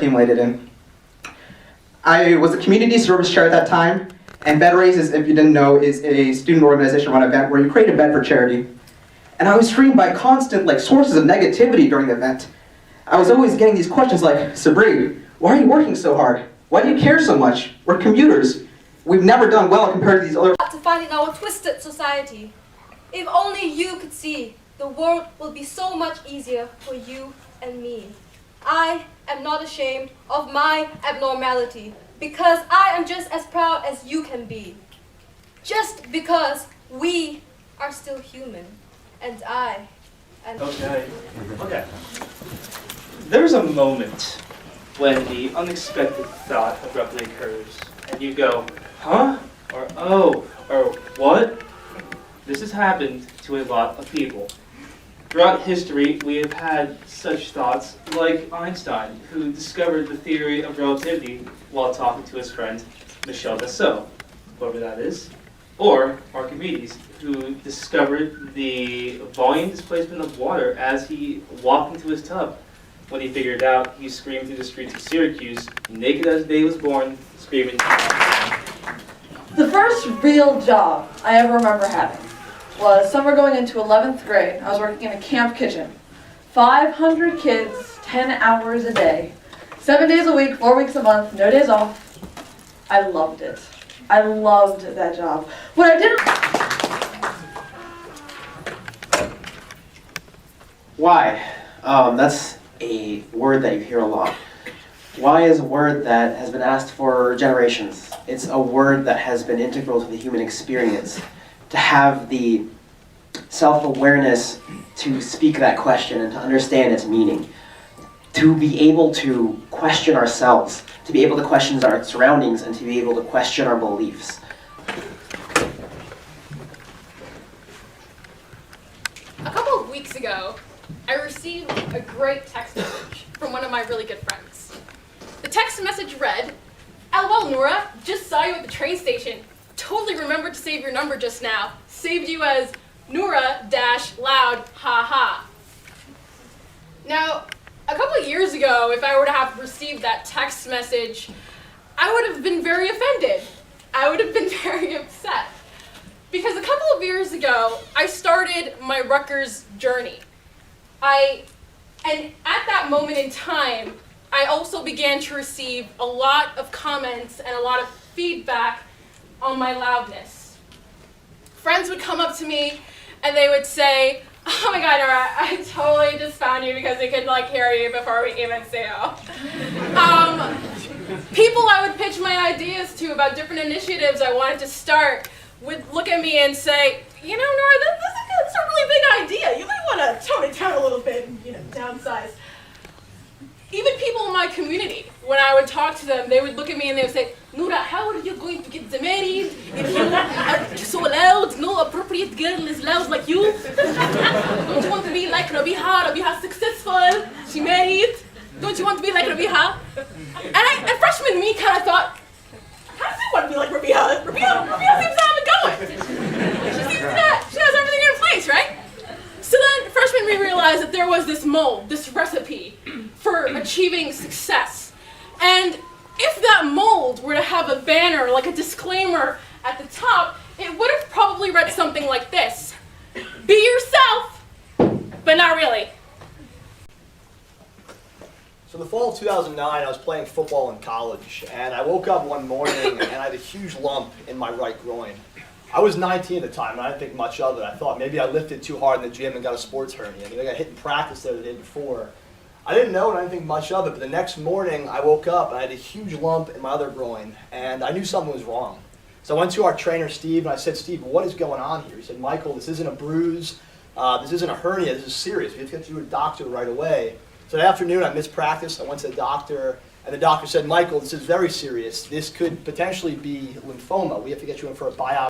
accumulated in. I was a community service chair at that time, and Bed Raises, if you didn't know, is a student organization-run event where you create a bed for charity. And I was streamed by constant sources of negativity during the event. I was always getting these questions like, Sabri, why are you working so hard? Why do you care so much? We're commuters. We've never done well compared to these other... To find in our twisted society. If only you could see, the world would be so much easier for you and me. I am not ashamed of my abnormality because I am just as proud as you can be. Just because we are still human and I am... Okay. There's a moment when the unexpected thought abruptly occurs and you go, huh? Or oh, or what? This has happened to a lot of people. Throughout history, we have had such thoughts like Einstein, who discovered the theory of relativity while talking to his friend Michel Dassault, whoever that is. Or Archimedes, who discovered the volume displacement of water as he walked into his tub. When he figured out, he screamed through the streets of Syracuse, naked as the day was born, screaming. The first real job I ever remember having was summer going into 11th grade. I was working in a camp kitchen. 500 kids, 10 hours a day, 7 days a week, 4 weeks a month, no days off. I loved it. I loved that job. What I didn't... Why? That's a word that you hear a lot. Why is a word that has been asked for generations. It's a word that has been integral to the human experience. To have the self-awareness to speak that question and to understand its meaning. To be able to question ourselves, to be able to question our surroundings, and to be able to question our beliefs. A couple of weeks ago, I received a great text message from one of my really good friends. The text message read, "LOL, Nouran, just saw you at the train station. Totally remembered to save your number just now. Saved you as Noura-loud, haha." Now, a couple of years ago, if I were to have received that text message, I would have been very offended. I would have been very upset. Because a couple of years ago, I started my Rutgers journey. And at that moment in time, I also began to receive a lot of comments and a lot of feedback on my loudness. Friends would come up to me and they would say, "Oh my God, Nora, I totally just found you because we could hear you before we even say oh." People I would pitch my ideas to about different initiatives I wanted to start would look at me and say, "You know, Nora, this is a really big idea. You might want to tone it down a little bit and, downsize." Even people in my community, when I would talk to them, they would look at me and they would say, "Noura, how are you going to get married if you are so loud? No appropriate girl is loud like you. Don't you want to be like Rabiha? Rabiha's successful. She married. Don't you want to be like Rabiha?" And freshman me kind of thought, I kind of do want to be like Rabiha. Rabiha seems to have it going. She has everything in place, right? So then freshman me realized that there was this mold, this recipe for achieving success. And if that mold were to have a banner, like a disclaimer at the top, it would have probably read something like this: "Be yourself, but not really." So the fall of 2009, I was playing football in college, and I woke up one morning and I had a huge lump in my right groin. I was 19 at the time, and I didn't think much of it. I thought maybe I lifted too hard in the gym and got a sports hernia. Maybe I got hit in practice there the day before. I didn't know and I didn't think much of it, but the next morning I woke up and I had a huge lump in my other groin, and I knew something was wrong. So I went to our trainer, Steve, and I said, "Steve, what is going on here?" He said, "Michael, this isn't a bruise. This isn't a hernia. This is serious. We have to get you to a doctor right away." So that afternoon, I missed practice. I went to the doctor, and the doctor said, "Michael, this is very serious. This could potentially be lymphoma. We have to get you in for a biopsy."